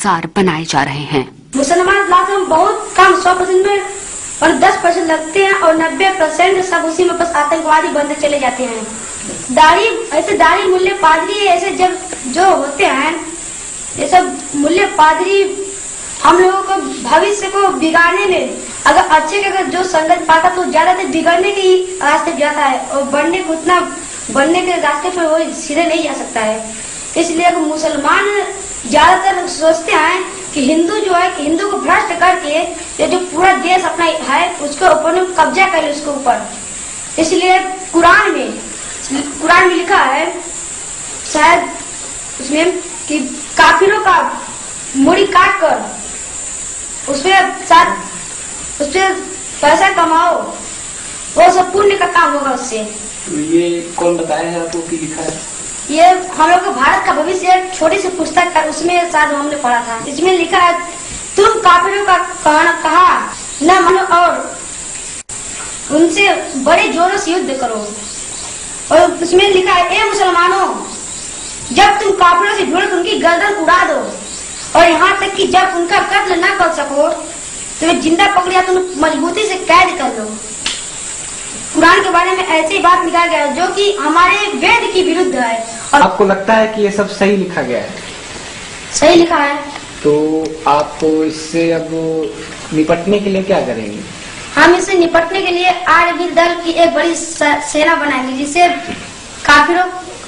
अनुसार बनाए जा रहे हैं। मुसलमान लाखों बहुत कम 100% में और 10% लगते हैं और 90% सब उसी में बस आतंकवादी बनते चले जाते हैं। दाढ़ी मुल्ले पादरी ऐसे जब जो होते हैं, ये सब मुल्ले पादरी हम लोगों को भविष्य को बिगाड़ने में, अगर अच्छे के अगर जो संगत पाता तो ज्यादातर बिगड़ने के ही रास्ते जाता है और बनने के रास्ते पर वो सीधे नहीं जा सकता है। इसलिए अगर मुसलमान ज्यादातर सोचते हैं कि हिंदू जो है कि हिंदू को भ्रष्ट करके ये जो पूरा देश अपना है उसके ऊपर में कब्जा कर ले उसके ऊपर। इसलिए कुरान में लिखा है शायद उसमें कि काफिरों का मुड़ी काट कर उसपे पैसा कमाओ, वो सब पुण्य का काम होगा उससे। तो ये कौन बताया है आपको कि लिखा है? ये हम लोग को भारत का भविष्य एक छोटी सी पुस्तक है, उसमें शायद हमने पढ़ा था। इसमें लिखा है तुम काफिरों का कहा न मानो और उनसे बड़े जोरों से युद्ध करो। और उसमें लिखा है ए मुसलमानों, जब तुम काफिरों से भिड़ो तो उनकी गर्दन उड़ा दो और यहाँ तक कि जब उनका कत्ल न कर सको तो जिंदा पकड़िया तुम मजबूती से कैद कर लो। कुरान के बारे में ऐसी बात लिखा गया है जो कि हमारे वेद की विरुद्ध है। और आपको लगता है कि ये सब सही लिखा गया है? सही लिखा है। तो आप इससे अब निपटने के लिए क्या करेंगे? हम इससे निपटने के लिए आर्मी दल की एक बड़ी सेना बनाएंगे जिससे काफिरों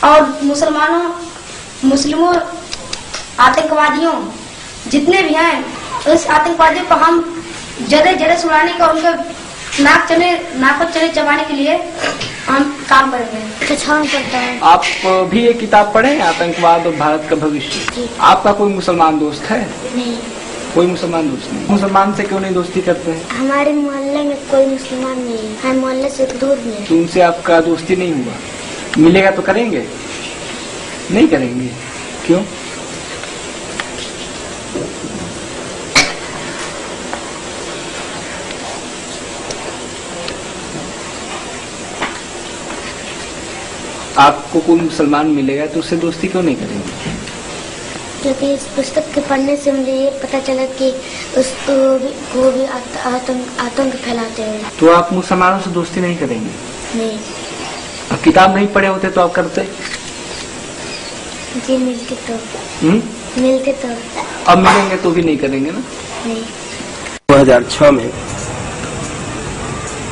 और मुस्लिमों आतंकवादियों जितने भी हैं उस आतंकवादियों को हम जड़े छुड़ाने का उनके नाक चने चबाने के लिए हम काम करेंगे। अच्छा पड़ता है। आप भी एक किताब पढ़े हैं आतंकवाद और भारत का भविष्य? आपका कोई मुसलमान दोस्त है? नहीं। कोई मुसलमान दोस्त नहीं? मुसलमान से क्यों नहीं दोस्ती करते हैं? हमारे मोहल्ले में कोई मुसलमान नहीं है, हम मोहल्ले से दूर में। तो उनसे आपका दोस्ती नहीं हुआ? मिलेगा तो करेंगे? नहीं करेंगे, क्यों? आपको कोई मुसलमान मिलेगा तो उससे दोस्ती क्यों नहीं करेंगे? क्योंकि इस पुस्तक के पढ़ने से मुझे ये पता चला कि वो भी आतंक फैलाते हैं। तो आप मुसलमानों से दोस्ती नहीं करेंगे? नहीं। अब किताब नहीं पढ़े होते तो आप करते? जी मिलते तो। अब मिलेंगे तो भी नहीं करेंगे ना? नहीं। 2006 में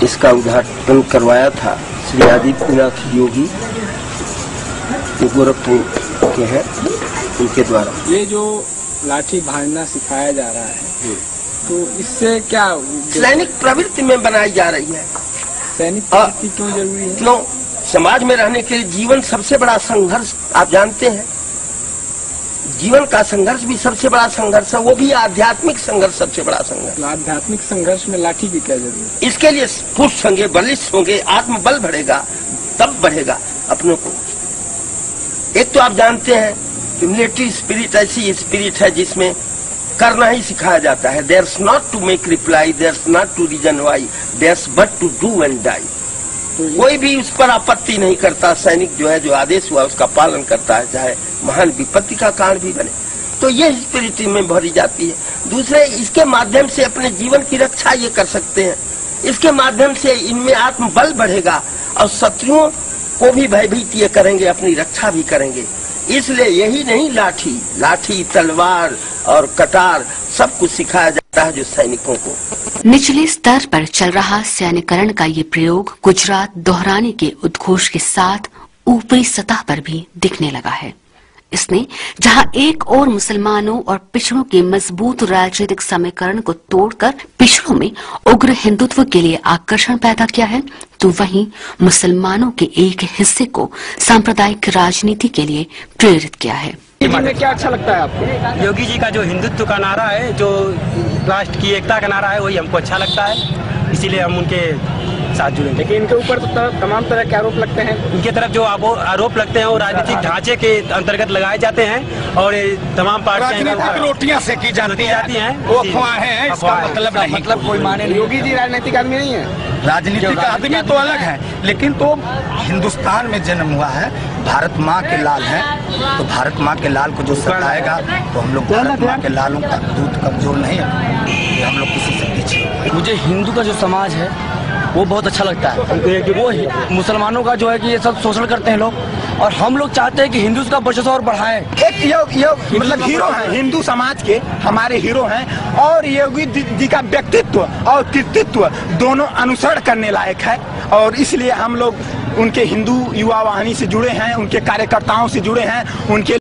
इसका उद्घाटन करवाया था श्री आदित्यनाथ योगी गोरखपुर के हैं, उनके द्वारा। ये जो लाठी भांजना सिखाया जा रहा है तो इससे क्या सैनिक प्रवृत्ति में बनाई जा रही है? सैनिक प्रवृत्ति क्यों जरूरी है? क्यों? समाज में रहने के लिए जीवन सबसे बड़ा संघर्ष आप जानते हैं, जीवन का संघर्ष भी सबसे बड़ा संघर्ष है, वो भी आध्यात्मिक संघर्ष सबसे बड़ा संघर्ष। आध्यात्मिक संघर्ष में लाठी की क्या जरूरत है? इसके लिए पुरुष होंगे, बलिष्ठ होंगे, आत्मबल बढ़ेगा, तब बढ़ेगा अपनों को। एक तो आप जानते हैं कि मिलिट्री स्पिरिट ऐसी स्पिरिट है जिसमें करना ही सिखाया जाता है। There's not to make reply, there's not to reason why, there's but to do and die. कोई भी उस पर आपत्ति नहीं करता। सैनिक जो है, जो आदेश हुआ उसका पालन करता है, चाहे महान विपत्ति का कारण भी बने। तो ये स्पिरिट में भरी जाती है। दूसरे, इसके माध्यम से अपने जीवन की रक्षा ये कर सकते हैं। इसके माध्यम से इनमें आत्मबल बढ़ेगा और शत्रुओं को भी भयभीत ये करेंगे, अपनी रक्षा भी करेंगे। इसलिए यही नहीं, लाठी तलवार और कटार सब कुछ सिखाया जाता है जो सैनिकों को। निचले स्तर पर चल रहा सैन्यकरण का ये प्रयोग गुजरात दोहराने के उद्घोष के साथ ऊपरी सतह पर भी दिखने लगा है। इसने जहां एक और मुसलमानों और पिछड़ों के मजबूत राजनीतिक समीकरण को तोड़कर पिछड़ों में उग्र हिंदुत्व के लिए आकर्षण पैदा किया है, तो वहीं मुसलमानों के एक हिस्से को सांप्रदायिक राजनीति के लिए प्रेरित किया है। क्या अच्छा लगता है आपको? योगी जी का जो हिंदुत्व का नारा है, जो राष्ट्र की एकता का नारा है, वही हमको अच्छा लगता है। इसीलिए हम उनके साथ जुड़े। लेकिन इनके ऊपर तो तमाम तरह के आरोप लगते हैं। इनके तरफ जो आरोप लगते हैं वो राजनीतिक ढांचे के अंतर्गत लगाए जाते हैं और ये तमाम पार्टियां रोटियां सेकी जाती हैं, वो अफवाहें हैं, इसका मतलब कोई माने नहीं। योगी जी राजनीतिक आदमी नहीं है। राजनीतिक आदमी तो अलग है, लेकिन तो हिंदुस्तान में जन्म हुआ है, भारत माँ के लाल है, तो भारत माँ के लाल को जो सताएगा तो हम लोग भारत माँ के लालों का दूध कमजोर नहीं है, हम लोग किसी से पीछे। मुझे हिंदू का जो समाज है वो बहुत अच्छा लगता है। वो मुसलमानों का जो है कि ये सब शोषण करते हैं लोग, और हम लोग चाहते हैं कि हिंदू का वर्चस्व और बढ़ाएं। एक ये मतलब हीरो है हिंदू समाज के, हमारे हीरो हैं, और योगी जी का व्यक्तित्व और कृतित्व दोनों अनुसरण करने लायक है, और इसलिए हम लोग उनके हिंदू युवा वाहिनी से जुड़े हैं, उनके कार्यकर्ताओं से जुड़े हैं, उनके